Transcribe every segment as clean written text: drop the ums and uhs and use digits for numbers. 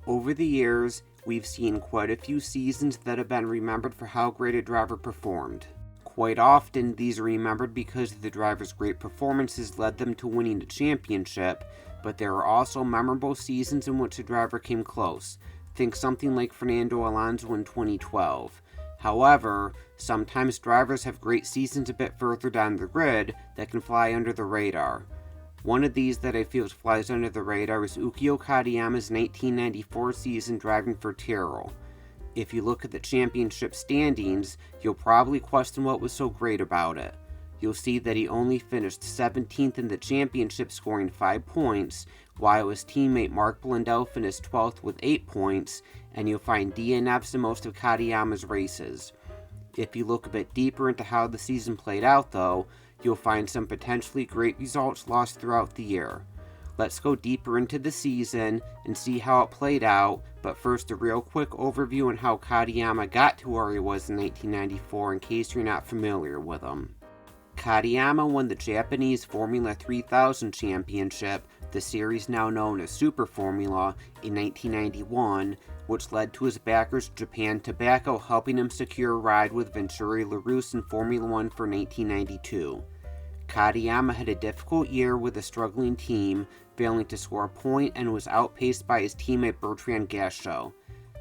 Over the years, we've seen quite a few seasons that have been remembered for how great a driver performed. Quite often, these are remembered because the driver's great performances led them to winning the championship, but there are also memorable seasons in which a driver came close. Think something like Fernando Alonso in 2012. However, sometimes drivers have great seasons a bit further down the grid that can fly under the radar. One of these that I feel flies under the radar is Ukyo Katayama's 1994 season driving for Tyrrell. If you look at the championship standings, you'll probably question what was so great about it. You'll see that he only finished 17th in the championship, scoring 5 points, while his teammate Mark Blundell finished 12th with 8 points, and you'll find DNFs in most of Katayama's races. If you look a bit deeper into how the season played out though, you'll find some potentially great results lost throughout the year. Let's go deeper into the season and see how it played out, but first a real quick overview on how Katayama got to where he was in 1994 in case you're not familiar with him. Katayama won the Japanese Formula 3000 Championship, the series now known as Super Formula, in 1991, which led to his backers Japan Tobacco helping him secure a ride with Venturi LaRousse in Formula 1 for 1992. Katayama had a difficult year with a struggling team, failing to score a point and was outpaced by his teammate Bertrand Gachot.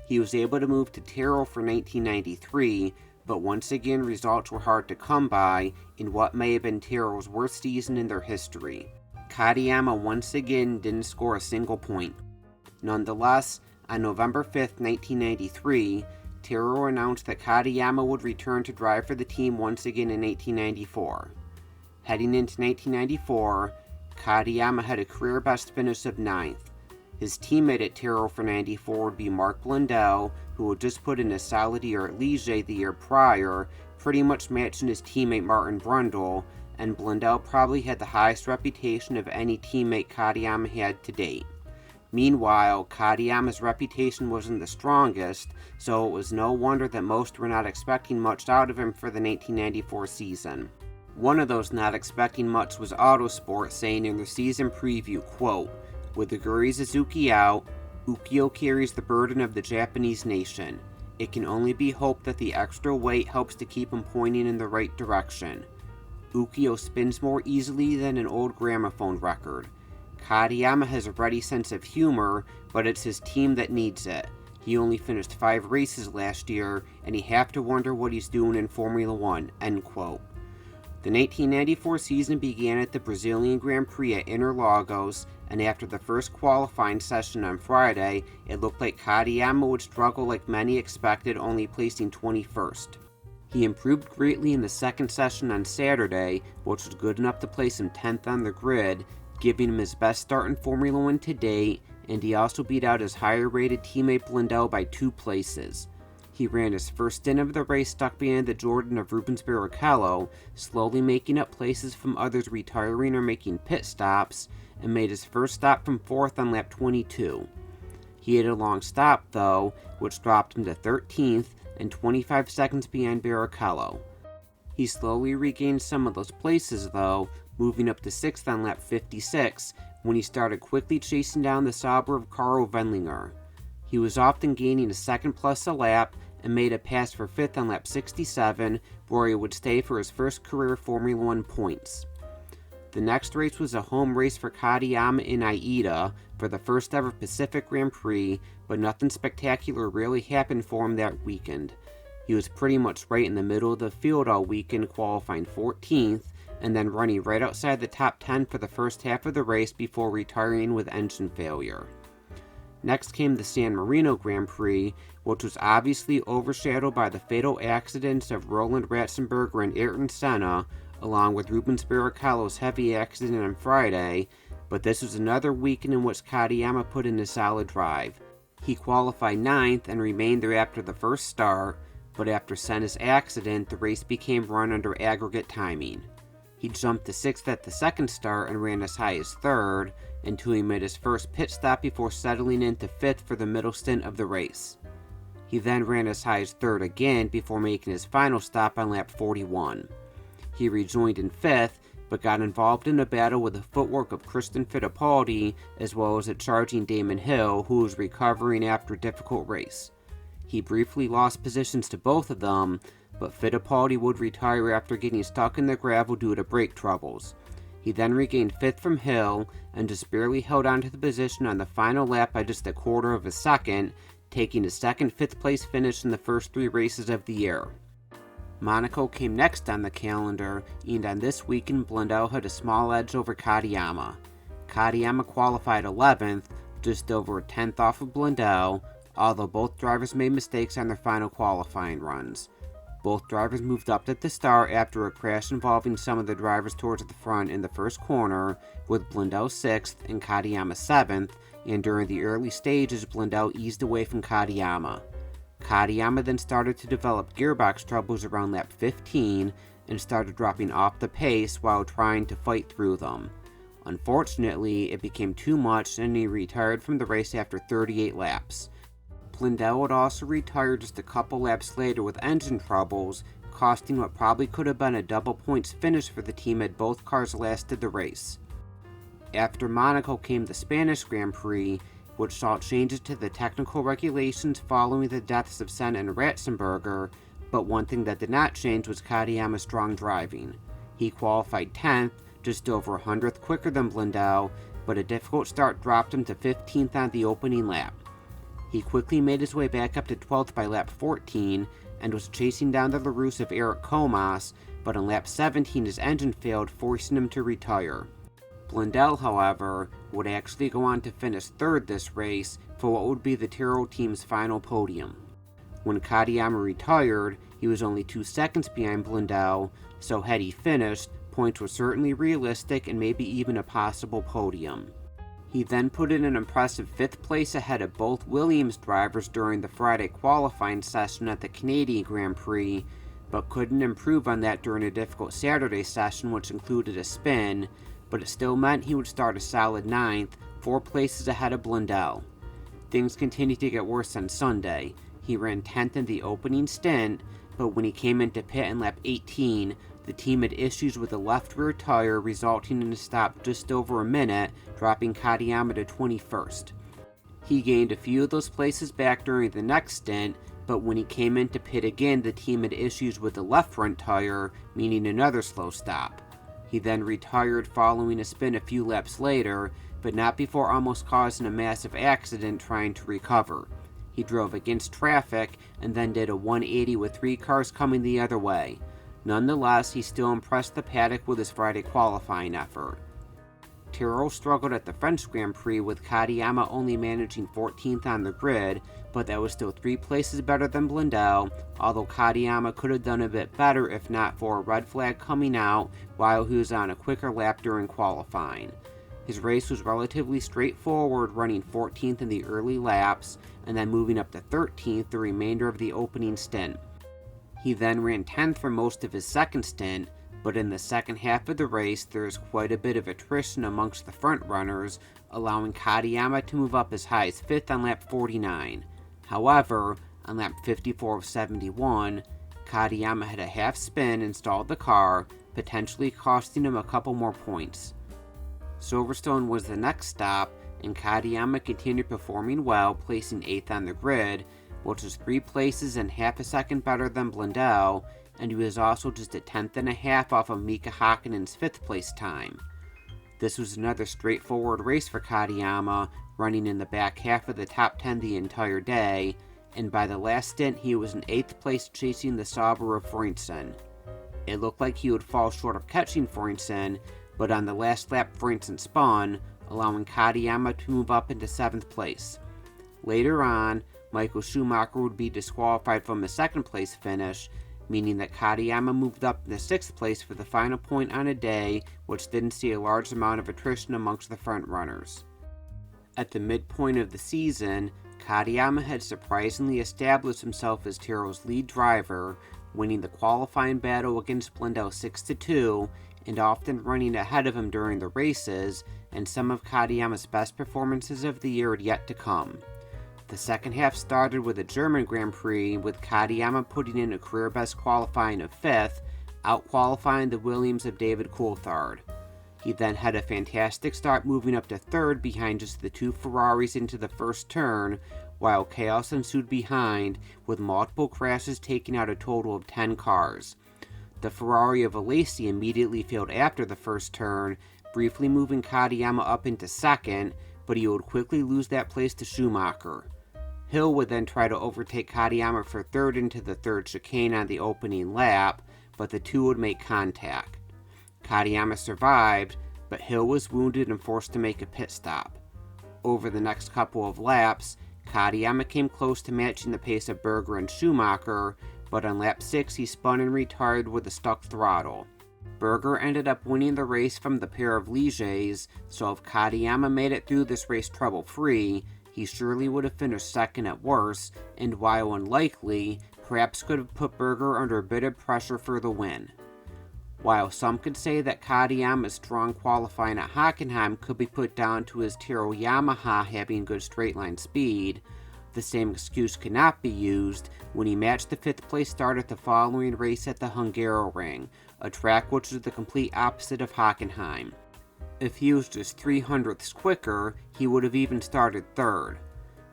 He was able to move to Tyrrell for 1993, but once again results were hard to come by in what may have been Tyrrell's worst season in their history. Katayama once again didn't score a single point. Nonetheless, on November 5, 1993, Tyrrell announced that Katayama would return to drive for the team once again in 1994. Heading into 1994, Katayama had a career best finish of 9th. His teammate at Tyrrell for 94 would be Mark Blundell, who had just put in a solid year at Ligier the year prior, pretty much matching his teammate Martin Brundle, and Blundell probably had the highest reputation of any teammate Katayama had to date. Meanwhile, Katayama's reputation wasn't the strongest, so it was no wonder that most were not expecting much out of him for the 1994 season. One of those not expecting much was Autosport, saying in their season preview, quote, "With the Guri Suzuki out, Ukyo carries the burden of the Japanese nation. It can only be hoped that the extra weight helps to keep him pointing in the right direction. Ukyo spins more easily than an old gramophone record. Katayama has a ready sense of humor, but it's his team that needs it. He only finished 5 races last year, and you have to wonder what he's doing in Formula 1, end quote. The 1994 season began at the Brazilian Grand Prix at Interlagos, and after the first qualifying session on Friday, it looked like Katayama would struggle like many expected, only placing 21st. He improved greatly in the second session on Saturday, which was good enough to place him 10th on the grid, giving him his best start in Formula 1 to date, and he also beat out his higher-rated teammate Blundell by 2 places. He ran his first stint of the race stuck behind the Jordan of Rubens Barrichello, slowly making up places from others retiring or making pit stops, and made his first stop from 4th on lap 22. He had a long stop though, which dropped him to 13th and 25 seconds behind Barrichello. He slowly regained some of those places though, moving up to 6th on lap 56 when he started quickly chasing down the Sauber of Karl Wendlinger. He was often gaining a second plus a lap and made a pass for 5th on lap 67, where he would stay for his first career Formula 1 points. The next race was a home race for Katayama in Aida for the first ever Pacific Grand Prix, but nothing spectacular really happened for him that weekend. He was pretty much right in the middle of the field all weekend, qualifying 14th, and then running right outside the top 10 for the first half of the race before retiring with engine failure. Next came the San Marino Grand Prix, which was obviously overshadowed by the fatal accidents of Roland Ratzenberger and Ayrton Senna, along with Rubens Barrichello's heavy accident on Friday, but this was another weekend in which Katayama put in a solid drive. He qualified 9th and remained there after the first start, but after Senna's accident, the race became run under aggregate timing. He jumped to 6th at the second start and ran as high as 3rd, until he made his first pit stop before settling into 5th for the middle stint of the race. He then ran as high as 3rd again before making his final stop on lap 41. He rejoined in 5th, but got involved in a battle with the footwork of Kristen Fittipaldi as well as a charging Damon Hill, who was recovering after a difficult race. He briefly lost positions to both of them, but Fittipaldi would retire after getting stuck in the gravel due to brake troubles. He then regained 5th from Hill and just barely held on to the position on the final lap by just a quarter of a second, taking a second 5th place finish in the first 3 races of the year. Monaco came next on the calendar, and on this weekend Blundell had a small edge over Katayama. Katayama qualified 11th, just over a 10th off of Blundell, although both drivers made mistakes on their final qualifying runs. Both drivers moved up at the start after a crash involving some of the drivers towards the front in the first corner, with Blundell 6th and Katayama 7th, and during the early stages Blundell eased away from Katayama. Katayama then started to develop gearbox troubles around lap 15 and started dropping off the pace while trying to fight through them. Unfortunately, it became too much and he retired from the race after 38 laps. Blundell would also retire just a couple laps later with engine troubles, costing what probably could have been a double points finish for the team had both cars lasted the race. After Monaco came the Spanish Grand Prix, which saw changes to the technical regulations following the deaths of Senna and Ratzenberger, but one thing that did not change was Katayama's strong driving. He qualified 10th, just over 100th quicker than Blundell, but a difficult start dropped him to 15th on the opening lap. He quickly made his way back up to 12th by lap 14 and was chasing down the LaRousse of Eric Comas, but on lap 17 his engine failed, forcing him to retire. Blundell, however, would actually go on to finish 3rd this race for what would be the Tyrrell team's final podium. When Katayama retired, he was only 2 seconds behind Blundell, so had he finished, points were certainly realistic and maybe even a possible podium. He then put in an impressive 5th place ahead of both Williams drivers during the Friday qualifying session at the Canadian Grand Prix, but couldn't improve on that during a difficult Saturday session which included a spin, but it still meant he would start a solid 9th, 4 places ahead of Blundell. Things continued to get worse on Sunday. He ran 10th in the opening stint, but when he came into pit in lap 18, the team had issues with the left rear tire, resulting in a stop just over a minute, dropping Katayama to 21st. He gained a few of those places back during the next stint, but when he came into pit again, the team had issues with the left front tire, meaning another slow stop. He then retired following a spin a few laps later, but not before almost causing a massive accident trying to recover. He drove against traffic and then did a 180 with 3 cars coming the other way. Nonetheless, he still impressed the paddock with his Friday qualifying effort. Tyrrell struggled at the French Grand Prix with Katayama only managing 14th on the grid, but that was still 3 places better than Blundell, although Katayama could have done a bit better if not for a red flag coming out while he was on a quicker lap during qualifying. His race was relatively straightforward, running 14th in the early laps, and then moving up to 13th the remainder of the opening stint. He then ran 10th for most of his second stint, but in the second half of the race there is quite a bit of attrition amongst the front runners, allowing Katayama to move up as high as 5th on lap 49. However, on lap 54 of 71, Katayama had a half spin and stalled the car, potentially costing him a couple more points. Silverstone was the next stop, and Katayama continued performing well, placing 8th on the grid, which was 3 places and half a second better than Blundell, and he was also just a 10th and a half off of Mika Hakkinen's 5th place time. This was another straightforward race for Katayama, running in the back half of the top 10 the entire day, and by the last stint he was in 8th place chasing the Sauber of Frentzen. It looked like he would fall short of catching Frentzen, but on the last lap Frentzen spun, allowing Katayama to move up into 7th place. Later on, Michael Schumacher would be disqualified from the 2nd place finish, meaning that Katayama moved up into 6th place for the final point on a day which didn't see a large amount of attrition amongst the front runners. At the midpoint of the season, Katayama had surprisingly established himself as Tyrrell's lead driver, winning the qualifying battle against Blundell 6-2, and often running ahead of him during the races, and some of Katayama's best performances of the year had yet to come. The second half started with a German Grand Prix, with Katayama putting in a career-best qualifying of 5th, out-qualifying the Williams of David Coulthard. He then had a fantastic start, moving up to third behind just the two Ferraris into the first turn, while chaos ensued behind, with multiple crashes taking out a total of 10 cars. The Ferrari of Alesi immediately failed after the first turn, briefly moving Katayama up into second, but he would quickly lose that place to Schumacher. Hill would then try to overtake Katayama for third into the third chicane on the opening lap, but the two would make contact. Katayama survived, but Hill was wounded and forced to make a pit stop. Over the next couple of laps, Katayama came close to matching the pace of Berger and Schumacher, but on lap 6 he spun and retired with a stuck throttle. Berger ended up winning the race from the pair of Ligiers, so if Katayama made it through this race trouble-free, he surely would have finished second at worst, and while unlikely, perhaps could have put Berger under a bit of pressure for the win. While some could say that Katayama's strong qualifying at Hockenheim could be put down to his Tyrrell Yamaha having good straight-line speed, the same excuse could not be used when he matched the 5th place start at the following race at the Hungaroring, a track which was the complete opposite of Hockenheim. If he was just 300ths quicker, he would have even started third.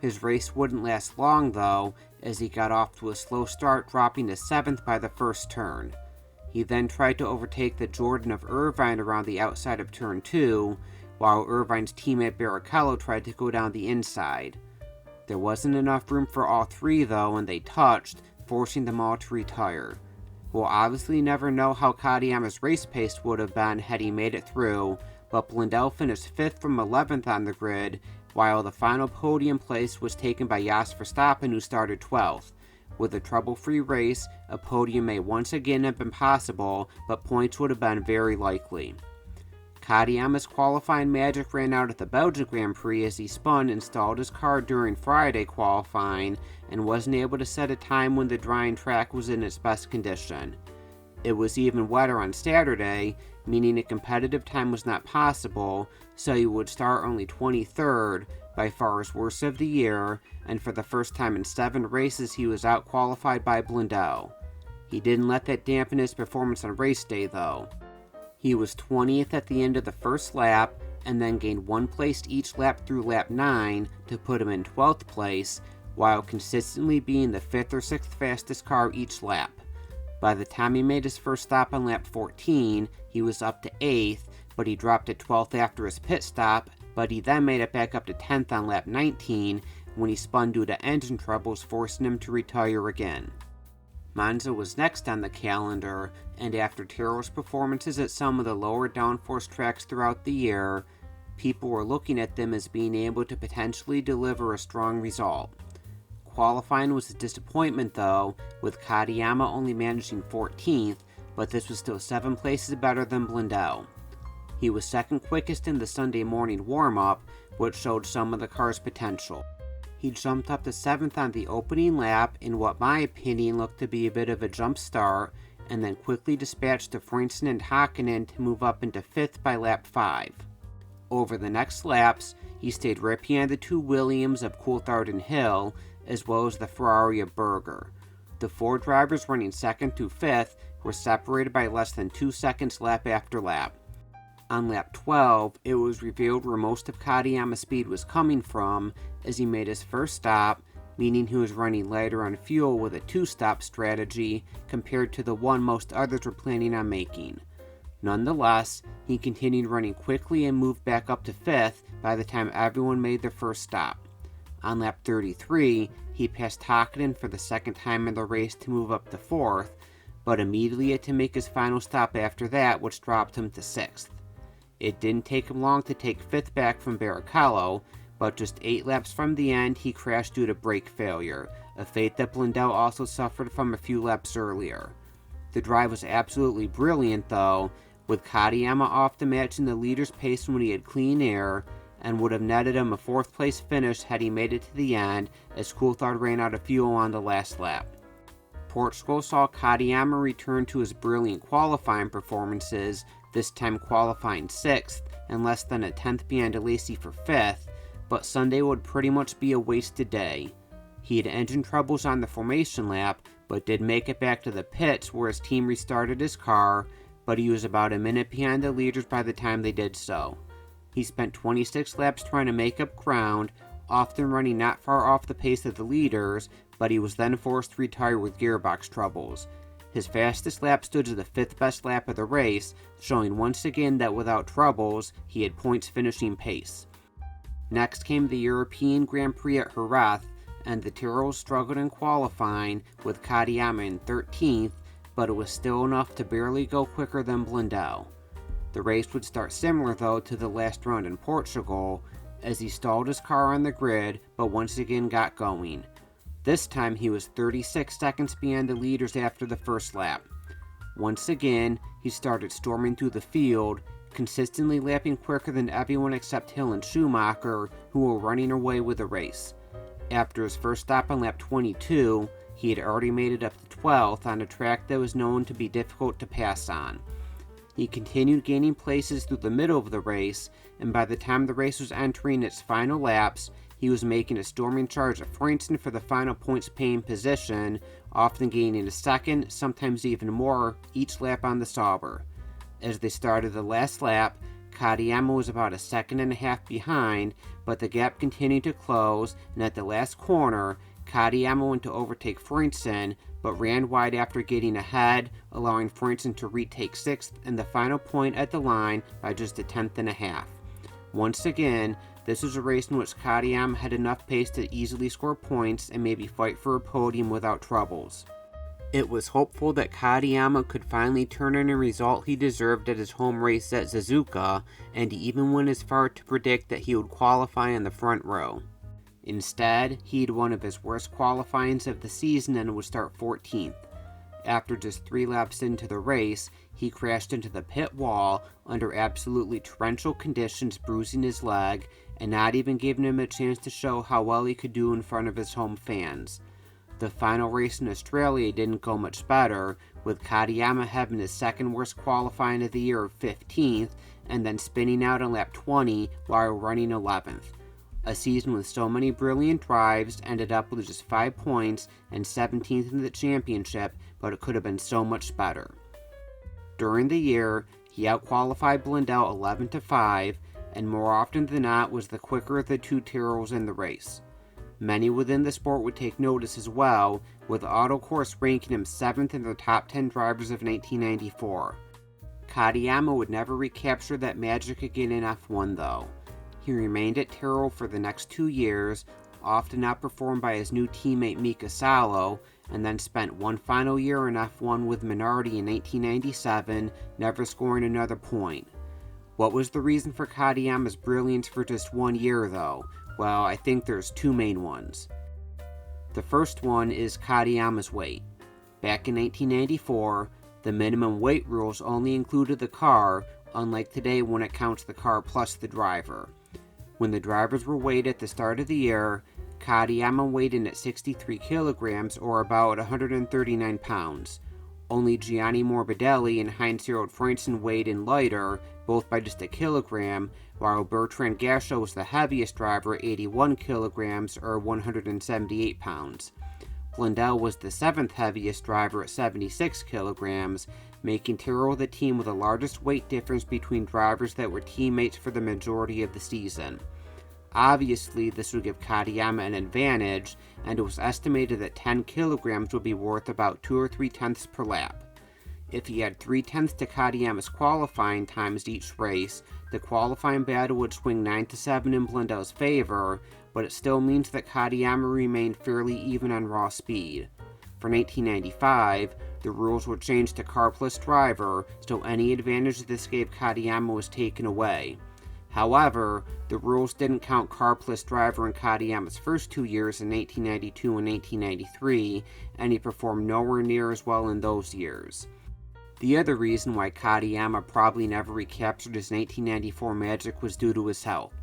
His race wouldn't last long though, as he got off to a slow start, dropping to 7th by the first turn. He then tried to overtake the Jordan of Irvine around the outside of turn 2, while Irvine's teammate Barrichello tried to go down the inside. There wasn't enough room for all three though, and they touched, forcing them all to retire. We'll obviously never know how Katayama's race pace would have been had he made it through, but Blundell finished 5th from 11th on the grid, while the final podium place was taken by Jos Verstappen, who started 12th. With a trouble-free race, a podium may once again have been possible, but points would have been very likely. Katayama's qualifying magic ran out at the Belgian Grand Prix as he spun and stalled his car during Friday qualifying and wasn't able to set a time when the drying track was in its best condition. It was even wetter on Saturday, meaning a competitive time was not possible, so he would start only 23rd, by far his worst of the year, and for the first time in 7 races he was out-qualified by Blundell. He didn't let that dampen his performance on race day though. He was 20th at the end of the first lap, and then gained 1 place each lap through lap 9 to put him in 12th place, while consistently being the 5th or 6th fastest car each lap. By the time he made his first stop on lap 14, he was up to 8th, but he dropped to 12th after his pit stop, but he then made it back up to 10th on lap 19 when he spun due to engine troubles, forcing him to retire again. Monza was next on the calendar, and after Tyrrell's performances at some of the lower downforce tracks throughout the year, people were looking at them as being able to potentially deliver a strong result. Qualifying was a disappointment though, with Katayama only managing 14th, but this was still 7 places better than Blundell. He was second quickest in the Sunday morning warm-up, which showed some of the car's potential. He jumped up to 7th on the opening lap in what my opinion looked to be a bit of a jump start, and then quickly dispatched to Frentzen and Hakkinen to move up into 5th by lap 5. Over the next laps, he stayed right behind the 2 Williams of Coulthard and Hill, as well as the Ferrari of Berger. The 4 drivers running 2nd through 5th were separated by less than 2 seconds lap after lap. On lap 12, it was revealed where most of Katayama's speed was coming from as he made his first stop, meaning he was running lighter on fuel with a 2-stop strategy compared to the one most others were planning on making. Nonetheless, he continued running quickly and moved back up to 5th by the time everyone made their first stop. On lap 33, he passed Hakkinen for the second time in the race to move up to 4th, but immediately had to make his final stop after that, which dropped him to 6th. It didn't take him long to take 5th back from Barrichello, but just 8 laps from the end he crashed due to brake failure, a fate that Blundell also suffered from a few laps earlier. The drive was absolutely brilliant though, with Katayama off to matching the leader's pace when he had clean air, and would have netted him a 4th place finish had he made it to the end, as Coulthard ran out of fuel on the last lap. Portugal saw Katayama return to his brilliant qualifying performances, this time qualifying 6th and less than a 10th behind Alesi for 5th, but Sunday would pretty much be a wasted day. He had engine troubles on the formation lap, but did make it back to the pits where his team restarted his car, but he was about a minute behind the leaders by the time they did so. He spent 26 laps trying to make up ground, often running not far off the pace of the leaders, but he was then forced to retire with gearbox troubles. His fastest lap stood as the 5th best lap of the race, showing once again that without troubles, he had points finishing pace. Next came the European Grand Prix at Jerez, and the Tyrrells struggled in qualifying, with Katayama in 13th, but it was still enough to barely go quicker than Blundell. The race would start similar though to the last round in Portugal, as he stalled his car on the grid, but once again got going. This time he was 36 seconds behind the leaders after the first lap. Once again, he started storming through the field, consistently lapping quicker than everyone except Hill and Schumacher, who were running away with the race. After his first stop on lap 22, he had already made it up to 12th on a track that was known to be difficult to pass on. He continued gaining places through the middle of the race, and by the time the race was entering its final laps, he was making a storming charge at Frentzen for the final points-paying position, often gaining a second, sometimes even more, each lap on the Sauber. As they started the last lap, Katayama was about a second and a half behind, but the gap continued to close, and at the last corner, Katayama went to overtake Frentzen, but ran wide after getting ahead, allowing Frentzen to retake 6th and the final point at the line by just a tenth and a half. Once again, this was a race in which Katayama had enough pace to easily score points and maybe fight for a podium without troubles. It was hopeful that Katayama could finally turn in a result he deserved at his home race at Suzuka, and he even went as far to predict that he would qualify in the front row. Instead, he had one of his worst qualifyings of the season and would start 14th. After just 3 laps into the race, he crashed into the pit wall under absolutely torrential conditions, bruising his leg, and not even giving him a chance to show how well he could do in front of his home fans. The final race in Australia didn't go much better, with Katayama having his second worst qualifying of the year of 15th, and then spinning out on lap 20 while running 11th. A season with so many brilliant drives ended up with just 5 points and 17th in the championship, but it could have been so much better. During the year, he outqualified Blundell 11-5, and more often than not was the quicker of the two Tyrrells in the race. Many within the sport would take notice as well, with Autocourse ranking him 7th in the top 10 drivers of 1994. Katayama would never recapture that magic again in F1 though. He remained at Tyrrell for the next 2 years, often outperformed by his new teammate Mika Salo, and then spent one final year in F1 with Minardi in 1997, never scoring another point. What was the reason for Katayama's brilliance for just 1 year though? Well, I think there's 2 main ones. The first one is Katayama's weight. Back in 1994, the minimum weight rules only included the car, unlike today when it counts the car plus the driver. When the drivers were weighed at the start of the year, Katayama weighed in at 63 kilograms or about 139 pounds. Only Gianni Morbidelli and Heinz-Harald Frentzen weighed in lighter, both by just a kilogram, while Bertrand Gachot was the heaviest driver at 81 kilograms or 178 pounds. Blundell was the 7th heaviest driver at 76 kilograms, making Tyrrell the team with the largest weight difference between drivers that were teammates for the majority of the season. Obviously, this would give Katayama an advantage, and it was estimated that 10 kilograms would be worth about 2 or 3 tenths per lap. If he had 3 tenths to Katayama's qualifying times each race, the qualifying battle would swing 9-7 in Blundell's favor, but it still means that Katayama remained fairly even on raw speed. For 1995, the rules were changed to car plus driver, so any advantage this gave Katayama was taken away. However, the rules didn't count car plus driver in Katayama's first 2 years in 1992 and 1993, and he performed nowhere near as well in those years. The other reason why Katayama probably never recaptured his 1994 magic was due to his health.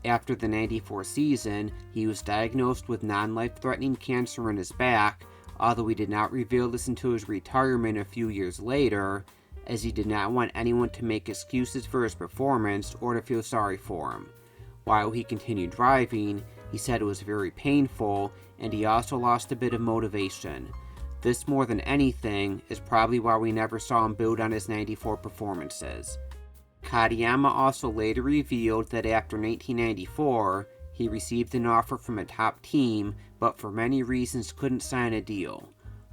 After the 94 season, he was diagnosed with non-life-threatening cancer in his back, although he did not reveal this until his retirement a few years later, as he did not want anyone to make excuses for his performance or to feel sorry for him. While he continued driving, he said it was very painful, and he also lost a bit of motivation. This, more than anything, is probably why we never saw him build on his 94 performances. Katayama also later revealed that after 1994, he received an offer from a top team, but for many reasons couldn't sign a deal.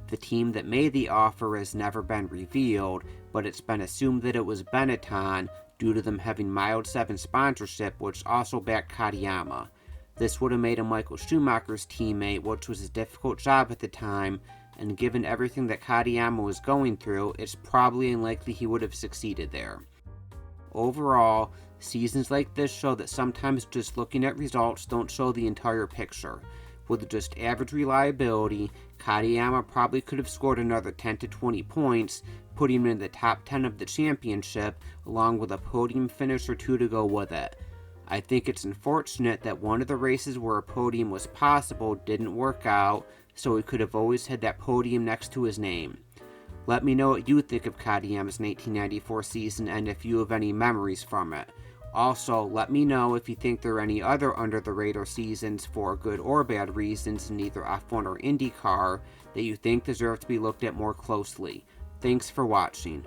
The team that made the offer has never been revealed, but it's been assumed that it was Benetton due to them having Mild 7 sponsorship, which also backed Katayama. This would have made him Michael Schumacher's teammate, which was a difficult job at the time, and given everything that Katayama was going through, it's probably unlikely he would have succeeded there. Overall, seasons like this show that sometimes just looking at results don't show the entire picture. With just average reliability, Katayama probably could have scored another 10 to 20 points, putting him in the top 10 of the championship, along with a podium finish or two to go with it. I think it's unfortunate that one of the races where a podium was possible didn't work out, so he could have always had that podium next to his name. Let me know what you think of Katayama's 1994 season and if you have any memories from it. Also, let me know if you think there are any other under-the-radar seasons for good or bad reasons in either F1 or IndyCar that you think deserve to be looked at more closely. Thanks for watching.